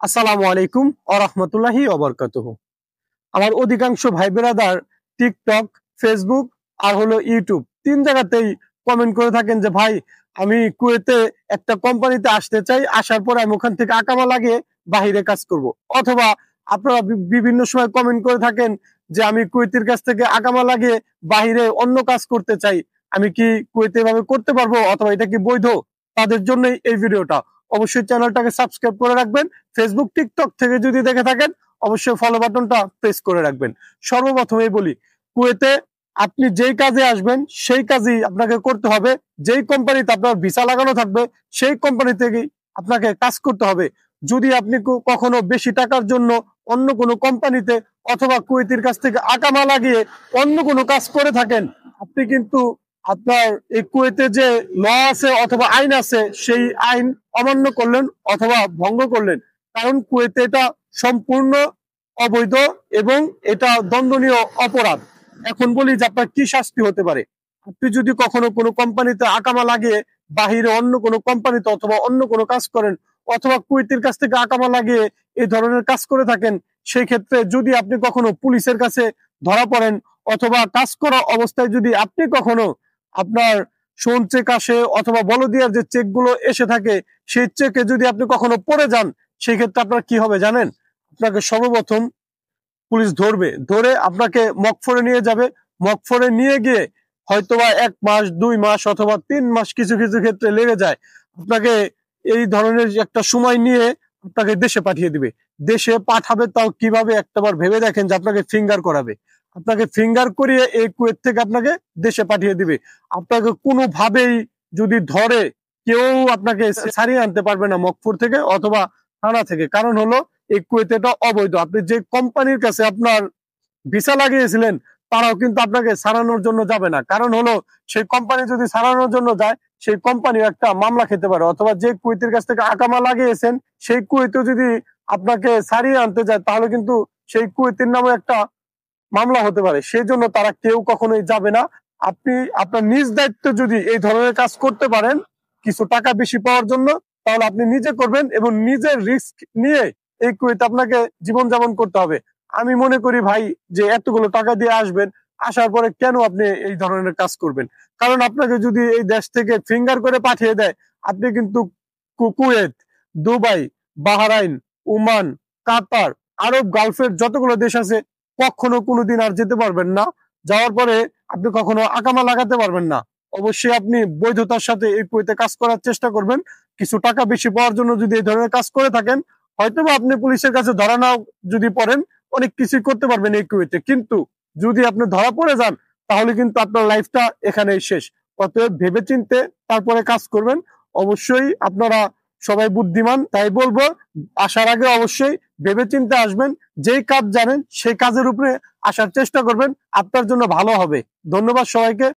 আসসালামু আলাইকুম ওয়া রাহমাতুল্লাহি ওয়া বারাকাতুহু। আমার অধিকাংশ ভাই ব্রাদার টিকটক, ফেসবুক আর হলো ইউটিউব তিন জায়গাতেই কমেন্ট করে থাকেন যে ভাই আমি কুয়েতে একটা কোম্পানিতে আসতে চাই, আসার পরে আমি ওখান থেকে আকামা লাগিয়ে বাহিরে কাজ করব। অথবা আপনারা বিভিন্ন সময় কমেন্ট করে থাকেন যে আমি কুয়েতের কাছ থেকে আকামা লাগিয়ে বাহিরে অন্য কাজ করতে চাই, আমি কি কুয়েতে এভাবে করতে পারবো অথবা এটা কি বৈধ? তাদের জন্যই এই ভিডিওটা। অবশ্যই চ্যানেলটাকে সাবস্ক্রাইব করে রাখবেন। ফেসবুক, টিকটক থেকে যদি দেখে থাকেন অবশ্যই ফলো বাটনটা প্রেস করে রাখবেন। সর্বপ্রথমেই বলি, কুয়েতে আপনি যেই কাজে আসবেন সেই কাজই আপনাকে করতে হবে। যেই কোম্পানিতে আপনার ভিসা লাগানো থাকবে সেই কোম্পানি থেকেই আপনাকে কাজ করতে হবে। যদি আপনি কখনো বেশি টাকার জন্য অন্য কোনো কোম্পানিতে অথবা কুয়েতের কাছ থেকে আকামা লাগিয়ে অন্য কোনো কাজ করে থাকেন, আপনি কিন্তু আপনার এই কুয়েতে যে ল আছে অথবা আইন আছে সেই আইন অমান্য করলেন অথবা ভঙ্গ করলেন। কারণ কুয়েতে এটা সম্পূর্ণ অবৈধ এবং এটা দণ্ডনীয় অপরাধ। এখন বলি যে আপনার কি শাস্তি হতে পারে। আপনি যদি কখনো কোনো কোম্পানিতে আকামা লাগিয়ে বাহিরে অন্য কোনো কোম্পানিতে অথবা অন্য কোনো কাজ করেন অথবা কুয়েতের কাছ থেকে আকামা লাগিয়ে এই ধরনের কাজ করে থাকেন, সেই ক্ষেত্রে যদি আপনি কখনো পুলিশের কাছে ধরা পড়েন অথবা কাজ করা অবস্থায় যদি আপনি কখনো আপনার শোন চেক আসে অথবা বলদিয়ার যে চেক গুলো এসে থাকে সেই চেকে যদি আপনি কখনো পড়ে যান, সেই ক্ষেত্রে আপনার কি হবে জানেন? আপনাকে সর্বপ্রথম পুলিশ ধরবে, ধরে আপনাকে মকফরে নিয়ে যাবে। মকফরে নিয়ে গিয়ে হয়তোবা 1 মাস, 2 মাস অথবা 3 মাস কিছু কিছু ক্ষেত্রে লেগে যায়। আপনাকে এই ধরনের একটা সময় নিয়ে আপনাকে দেশে পাঠিয়ে দিবে। দেশে পাঠাবে তাও কিভাবে একটাবার ভেবে দেখেন যে আপনাকে ফিঙ্গার করাবে। আপনাকে ফিঙ্গার করিয়ে এই কুয়েত থেকে আপনাকে দেশে পাঠিয়ে দিবে। আপনাকে কোনোভাবেই যদি ধরে কেউ আপনাকে ছাড়িয়ে আনতে পারবে না মকফর থেকে অথবা থানা থেকে। কারণ হলো এই কুয়েতে এটা অবৈধ। আপনি যে কোম্পানির কাছে আপনার ভিসা লাগিয়েছিলেন তারাও কিন্তু আপনাকে সারানোর জন্য যাবে না। কারণ হলো সেই কোম্পানি যদি সারানোর জন্য যায় সেই কোম্পানি একটা মামলা খেতে পারে, অথবা যে কুয়েতের কাছ থেকে আকামা লাগিয়েছেন সেই কুয়েতে যদি আপনাকে সারিয়ে আনতে যায় তাহলে কিন্তু সেই কুয়েতের নামে একটা মামলা হতে পারে। সেই জন্য তারা কেউ কখনোই যাবে না। আপনি আপনার নিজ দায়িত্বে যদি এই ধরনের কাজ করতে পারেন কিছু টাকা বেশি পাওয়ার জন্য, তাহলে আপনি নিজে করবেন এবং নিজের রিস্ক নিয়ে এই কুয়েতে আপনাকে জীবনযাপন করতে হবে। আমি মনে করি ভাই যে এতগুলো টাকা দিয়ে আসবেন, আসার পরে কেন আপনি এই ধরনের কাজ করবেন? কারণ আপনাকে যদি এই দেশ থেকে ফিঙ্গার করে পাঠিয়ে দেয়, আপনি কিন্তু কুয়েত, দুবাই, বাহরাইন, ওমান, কাতার, আরব গালফের যতগুলো দেশ আছে কখনো কোনোদিন আর যেতে পারবেন না। যাওয়ার পরে আপনি কখনো আকামা লাগাতে পারবেন না। অবশ্যই আপনি বৈধতার সাথে এই কুয়েতে কাজ করার চেষ্টা করবেন। কিছু টাকা বেশি পাওয়ার জন্য যদি এই ধরনের কাজ করে থাকেন, হয়তোবা আপনি পুলিশের কাছে ধরা নাও যদি পড়েন, অনেক কিছুই করতে পারবেন এই কুয়েতে। কিন্তু যদি আপনি ধরা পড়ে যান তাহলে কিন্তু আপনার লাইফটা এখানেই শেষ। অতএব ভেবে চিন্তে তারপরে কাজ করবেন। অবশ্যই আপনারা সবাই বুদ্ধিমান, তাই বলবো আসার আগে অবশ্যই ভেবে চিন্তে আসবেন। যেই কাজ জানেন সেই কাজের উপরে আসার চেষ্টা করবেন, আপনার জন্য ভালো হবে। ধন্যবাদ সবাইকে।